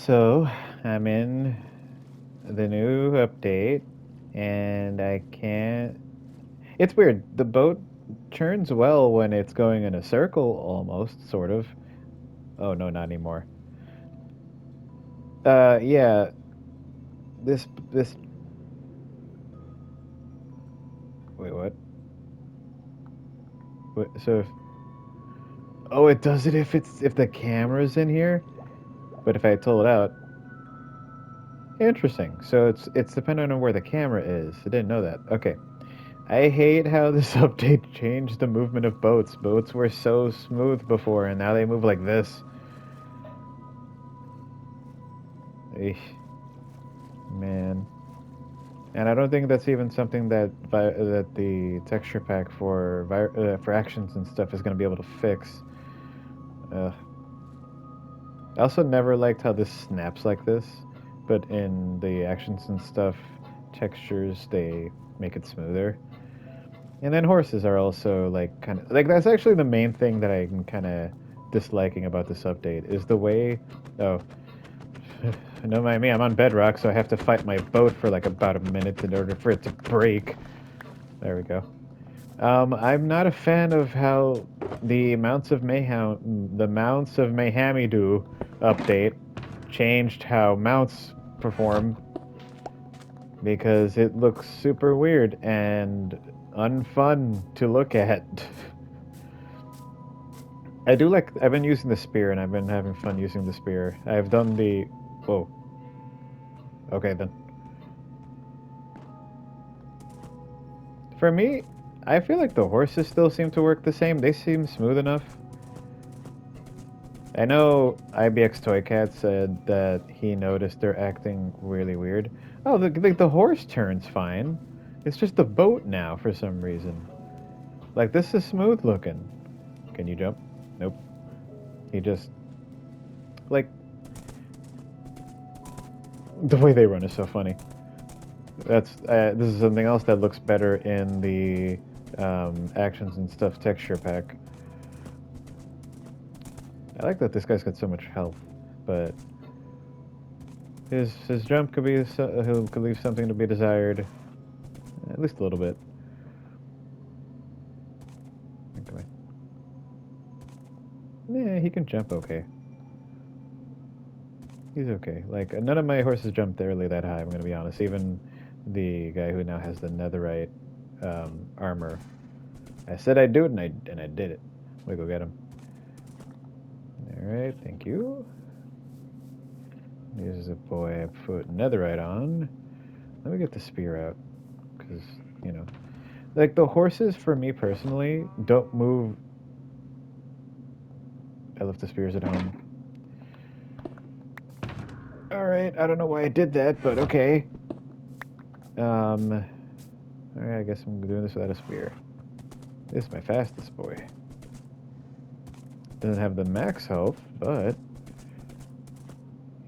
So, I'm in the new update, and I can't. It's weird. The boat turns well when it's going in a circle, almost, sort of. Oh, no, not anymore. Yeah. This. Wait, what? So, oh, it does it if the camera's in here, but if I pull it out, interesting. So it's dependent on where the camera is. I didn't know that. Okay. I hate how this update changed the movement of boats. Boats were so smooth before, and now they move like this. Eesh, man. And I don't think that's even something that that the texture pack for actions and stuff is going to be able to fix. Uh, I also never liked how this snaps like this, but in the actions and stuff textures they make it smoother. And then horses are also like kind of like that's actually the main thing that I'm kind of disliking about this update is the way. Oh, don't mind me. I'm on Bedrock, so I have to fight my boat for like about a minute in order for it to break. There we go. I'm not a fan of how the mounts of Mayhamidu update changed how mounts perform because it looks super weird and unfun to look at. I've been using the spear and I've been having fun using the spear. I've done the, whoa, okay then. For me, I feel like the horses still seem to work the same. They seem smooth enough. I know IBX Toy Cat said that he noticed they're acting really weird. Oh, the horse turns fine. It's just the boat now for some reason. Like, this is smooth looking. Can you jump? Nope. He just, like, the way they run is so funny. This is something else that looks better in the actions and stuff texture pack. I like that this guy's got so much health, but his jump could leave something to be desired, at least a little bit. Okay. Yeah, he can jump okay. He's okay. Like none of my horses jumped early that high. I'm gonna be honest. Even the guy who now has the netherite armor. I said I'd do it, and I did it. We go get him. All right, thank you. Here's a boy I put netherite on. Let me get the spear out, because you know, like the horses for me personally don't move. I left the spears at home. All right, I don't know why I did that, but okay. All right, I guess I'm doing this without a spear. This is my fastest boy. Doesn't have the max health, but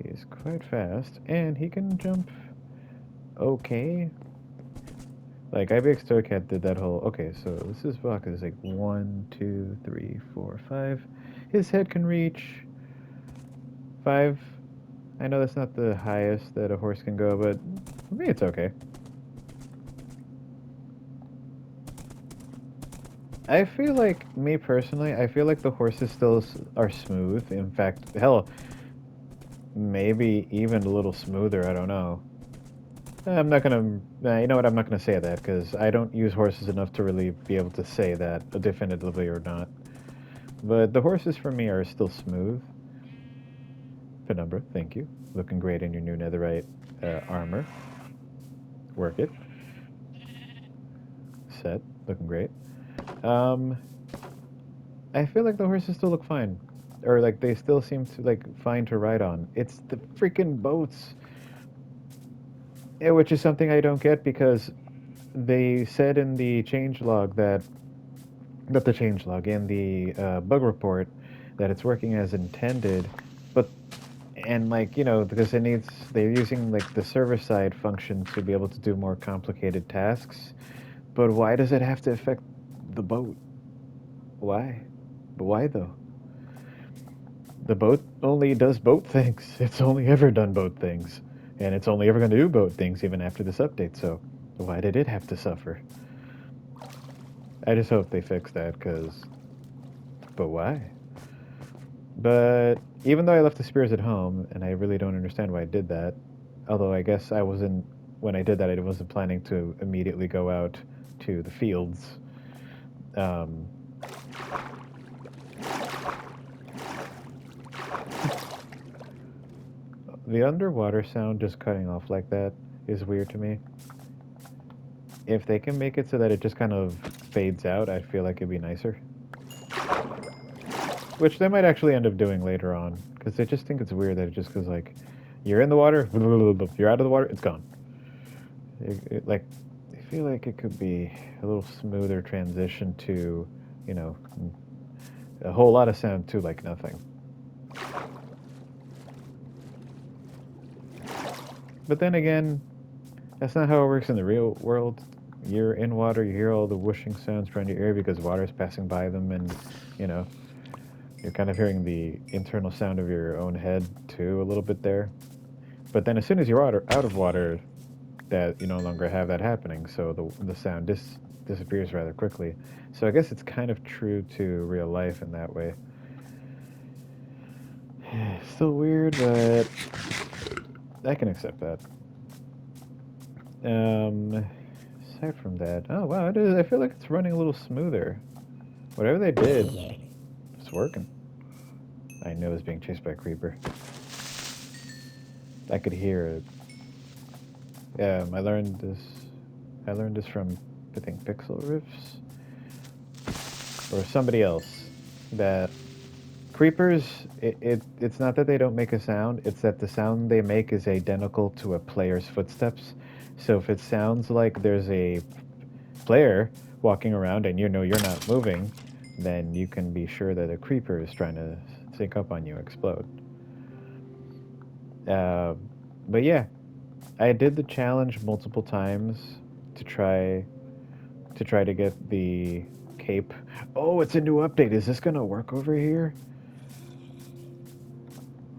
he's quite fast, and he can jump okay. Like IBX Toycat did that whole. Okay, so this is block is like 1, 2, 3, 4, 5. His head can reach 5. I know that's not the highest that a horse can go, but for me it's okay. I feel like, me personally, I feel like the horses still are smooth. In fact, hell, maybe even a little smoother. I don't know. I'm not gonna. You know what? I'm not gonna say that because I don't use horses enough to really be able to say that definitively or not. But the horses for me are still smooth. Penumbra, thank you. Looking great in your new netherite armor. Work it. Set. Looking great. Um, I feel like the horses still look fine, or like they still seem to like fine to ride on. It's the freaking boats, yeah, which is something I don't get because they said in the changelog that not the changelog in the bug report that it's working as intended, but and like because they're using like the server side function to be able to do more complicated tasks. But why does it have to affect the boat? Why? But why though? The boat only does boat things. It's only ever done boat things. And it's only ever going to do boat things even after this update, so why did it have to suffer? I just hope they fix that, because... But why? But even though I left the spears at home, and I really don't understand why I did that, although I guess I wasn't... When I did that, I wasn't planning to immediately go out to the fields. The underwater sound just cutting off like that is weird to me. If they can make it so that it just kind of fades out, I feel like it'd be nicer. Which they might actually end up doing later on, because I just think it's weird that it just goes like, you're in the water, you're out of the water, it's gone. Like, I feel like it could be a little smoother transition to, you know, a whole lot of sound to like nothing. But then again, that's not how it works in the real world. You're in water, you hear all the whooshing sounds around your ear because water is passing by them, and, you know, you're kind of hearing the internal sound of your own head too a little bit there. But then as soon as you're out of water, that you no longer have that happening, so the sound disappears rather quickly. So I guess it's kind of true to real life in that way. Still weird, but I can accept that. Aside from that, oh wow, I feel like it's running a little smoother. Whatever they did, it's working. I know it's being chased by a creeper. I could hear it. I learned this. I learned this from, I think, Pixel Riffs or somebody else. That creepers, it's not that they don't make a sound. It's that the sound they make is identical to a player's footsteps. So if it sounds like there's a player walking around and you know you're not moving, then you can be sure that a creeper is trying to sneak up on you, explode. But yeah, I did the challenge multiple times to try to get the cape. Oh, it's a new update. Is this gonna work over here?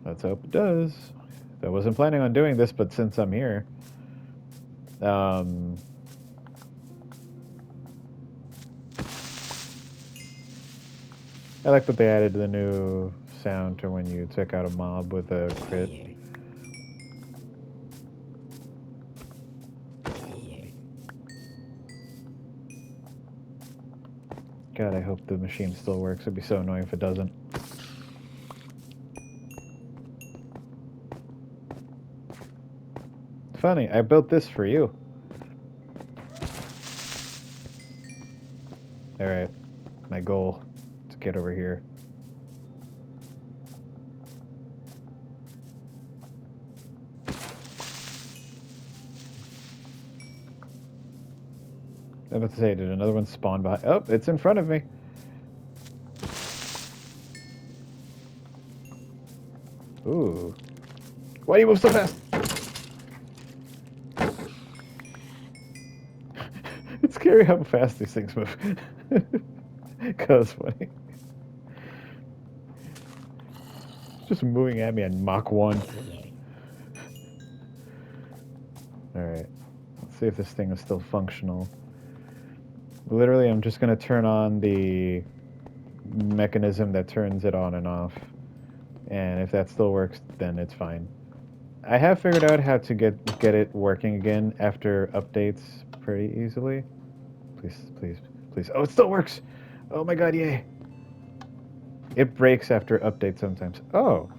Let's hope it does. I wasn't planning on doing this, but since I'm here, I like that they added the new sound to when you took out a mob with a crit. God, I hope the machine still works. It'd be so annoying if it doesn't. Funny, I built this for you. Alright, my goal to get over here. I was about to say, did another one spawn behind? Oh, it's in front of me. Ooh. Why do you move so fast? It's scary how fast these things move. Cause funny. It's just moving at me at Mach 1. Alright. Let's see if this thing is still functional. Literally, I'm just going to turn on the mechanism that turns it on and off. And if that still works, then it's fine. I have figured out how to get it working again after updates pretty easily. Please, please, please. Oh, it still works! Oh my god, yay! It breaks after updates sometimes. Oh.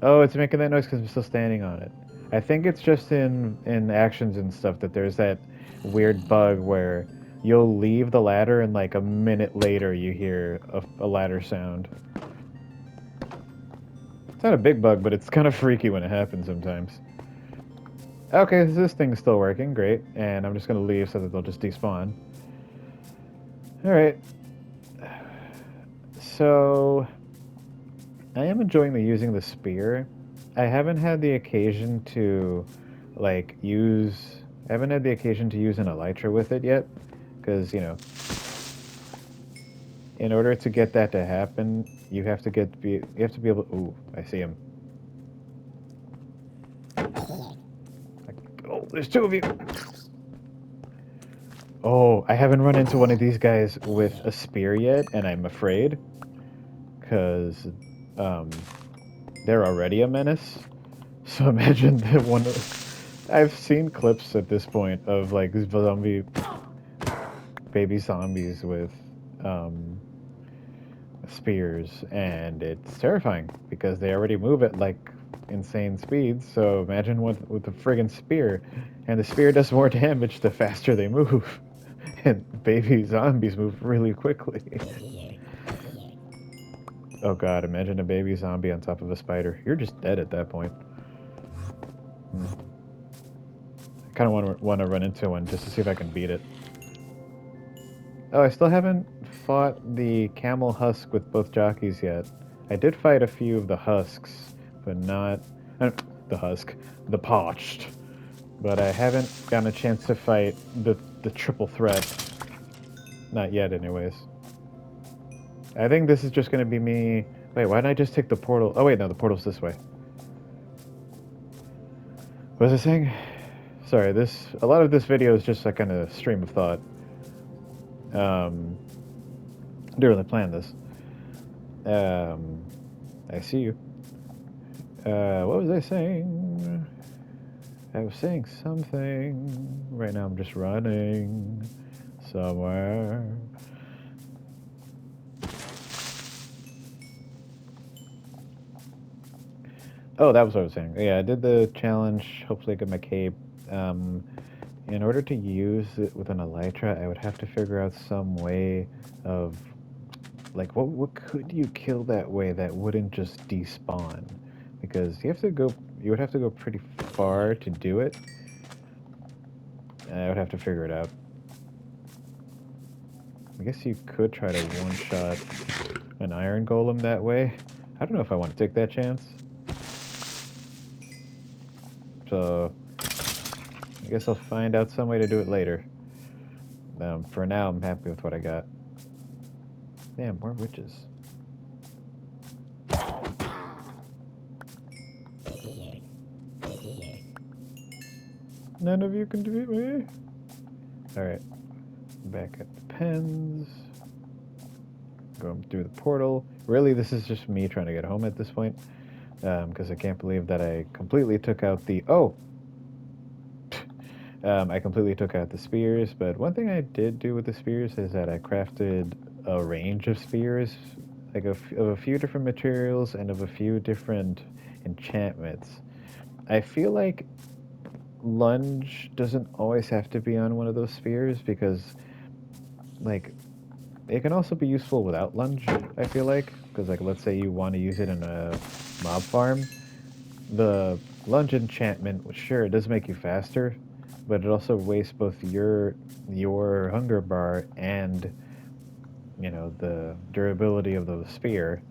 Oh, it's making that noise because I'm still standing on it. I think it's just in actions and stuff that there's that weird bug where you'll leave the ladder and like a minute later you hear a ladder sound. It's not a big bug, but it's kind of freaky when it happens sometimes. Okay, so this thing's still working, great. And I'm just going to leave so that they'll just despawn. Alright. So... I am enjoying using the spear. I haven't had the occasion to, like, use. I haven't had the occasion to use an elytra with it yet, because in order to get that to happen, you have to be able. Ooh, I see him. Oh, there's two of you. Oh, I haven't run into one of these guys with a spear yet, and I'm afraid, because um, they're already a menace. So imagine that one. I've seen clips at this point of like baby zombies with um, spears, and it's terrifying because they already move at like insane speeds. So imagine with the friggin' spear, and the spear does more damage the faster they move, and baby zombies move really quickly. Oh god, imagine a baby zombie on top of a spider. You're just dead at that point. I kind of want to run into one just to see if I can beat it. Oh, I still haven't fought the camel husk with both jockeys yet. I did fight a few of the husks, but not the husk, the parched. But I haven't gotten a chance to fight the triple threat. Not yet, anyways. I think this is just gonna be me. Wait, why didn't I just take the portal? Oh wait, no, the portal's this way. What was I saying? Sorry, a lot of this video is just like kind of stream of thought. Didn't really plan this. I see you. What was I saying? I was saying something. Right now I'm just running somewhere. Oh, that was what I was saying. Yeah, I did the challenge. Hopefully I get my cape. In order to use it with an elytra, I would have to figure out some way of, like, what could you kill that way that wouldn't just despawn? Because you would have to go pretty far to do it. I would have to figure it out. I guess you could try to one-shot an iron golem that way. I don't know if I want to take that chance. So, I guess I'll find out some way to do it later. For now, I'm happy with what I got. Damn, more witches. None of you can defeat me. Alright. Back at the pens. Going through the portal. Really, this is just me trying to get home at this point. Because I can't believe that I completely took out the... Oh! I completely took out the spears, but one thing I did do with the spears is that I crafted a range of spears, like of a few different materials and of a few different enchantments. I feel like lunge doesn't always have to be on one of those spears because, like, it can also be useful without lunge, I feel like, because, like, let's say you want to use it in a mob farm. The lunge enchantment, sure, it does make you faster, but it also wastes both your hunger bar and the durability of the spear.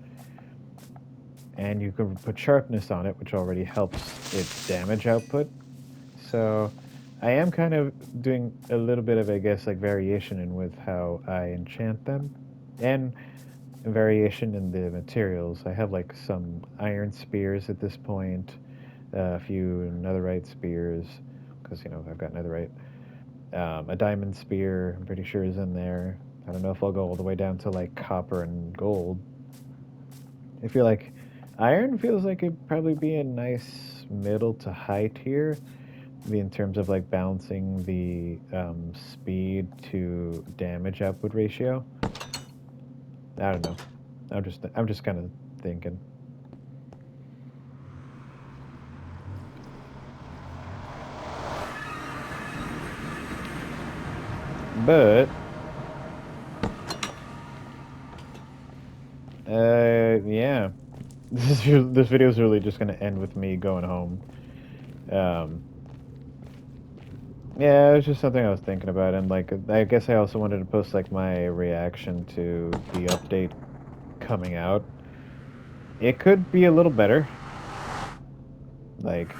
And you can put sharpness on it, which already helps its damage output. So I am kind of doing a little bit of, I guess, like variation in with how I enchant them, and variation in the materials. I have like some iron spears at this point, a few netherite spears, because I've got netherite. A diamond spear, I'm pretty sure, is in there. I don't know if I'll go all the way down to like copper and gold. I feel like iron feels like it'd probably be a nice middle to high tier, in terms of like balancing the speed to damage output ratio. I don't know. I'm just kind of thinking. But yeah, this video is really just gonna end with me going home. Um, yeah, it's just something I was thinking about, and like I guess I also wanted to post like my reaction to the update coming out. it could be a little better. Like,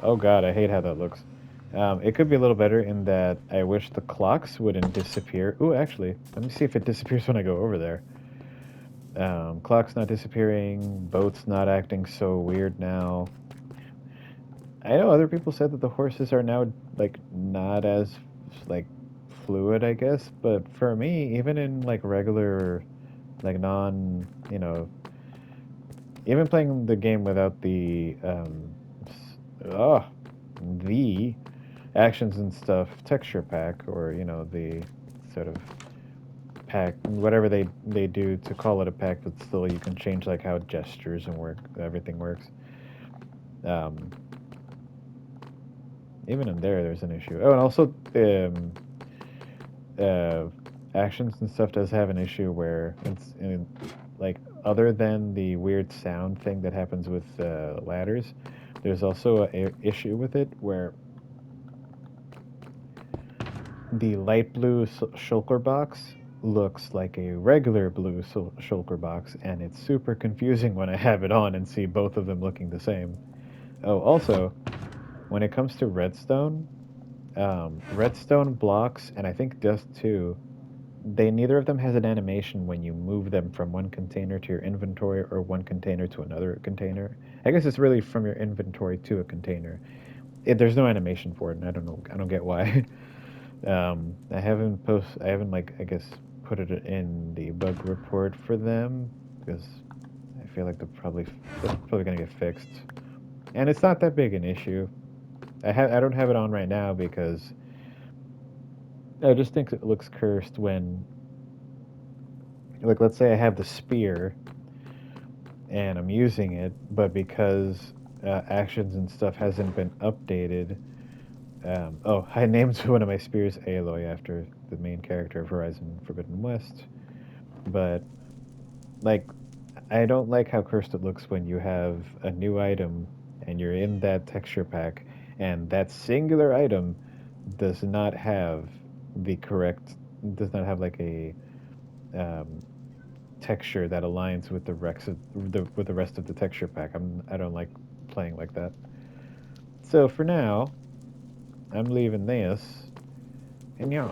oh god, I hate how that looks. It could be a little better in that I wish the clocks wouldn't disappear. Ooh, actually, let me see if it disappears when I go over there. Clock's not disappearing, boat's not acting so weird now. I know other people said that the horses are now, like, not as, like, fluid, I guess, but for me, even in, like, regular, like, non, even playing the game without oh, the actions and stuff texture pack, or the sort of pack, whatever they do to call it a pack, but still you can change like how gestures and everything works. um Even in there's an issue. Oh, and also uh actions and stuff does have an issue where like, other than the weird sound thing that happens with ladders, there's also a issue with it where the light blue shulker box looks like a regular blue shulker box, and it's super confusing when I have it on and see both of them looking the same. Oh, also, when it comes to redstone, redstone blocks, and I think dust too, they neither of them has an animation when you move them from one container to your inventory or one container to another container. I guess it's really from your inventory to a container. There's no animation for it, and I don't know. I don't get why. I haven't, like, I guess, put it in the bug report for them because I feel like that's probably gonna get fixed. And it's not that big an issue. I don't have it on right now because I just think it looks cursed when, like, let's say I have the spear and I'm using it, but because actions and stuff hasn't been updated. Oh, I named one of my spears Aloy after the main character of Horizon Forbidden West. But, like, I don't like how cursed it looks when you have a new item and you're in that texture pack, and that singular item does not have the correct, does not have like a um, texture that aligns with the rest of the texture pack. I don't like playing like that. So for now, I'm leaving this, and yeah,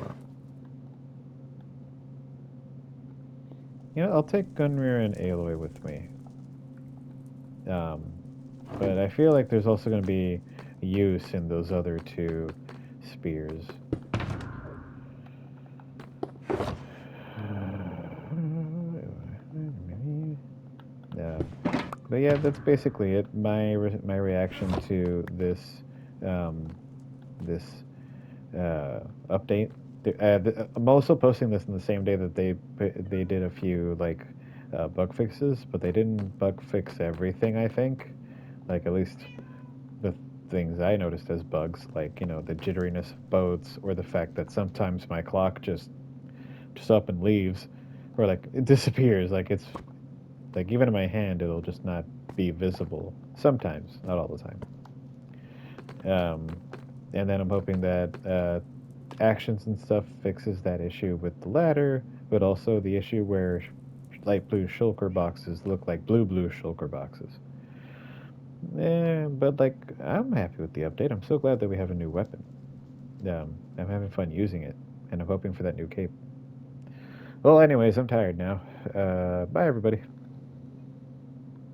I'll take Gunryr and Aloy with me. Um, but I feel like there's also going to be use in those other two spears. Yeah, but yeah, that's basically it. My reaction to um, this update. I'm also posting this in the same day that they did a few, like, bug fixes, but they didn't bug fix everything. I think, like, at least the things I noticed as bugs, like, the jitteriness of boats, or the fact that sometimes my clock just up and leaves, or like it disappears. Like, it's like, even in my hand, it'll just not be visible. Sometimes, not all the time. And then I'm hoping that actions and stuff fixes that issue with the ladder, but also the issue where light blue shulker boxes look like blue shulker boxes. But, like, I'm happy with the update. I'm so glad that we have a new weapon. I'm having fun using it, and I'm hoping for that new cape. Well, anyways, I'm tired now. Bye, everybody.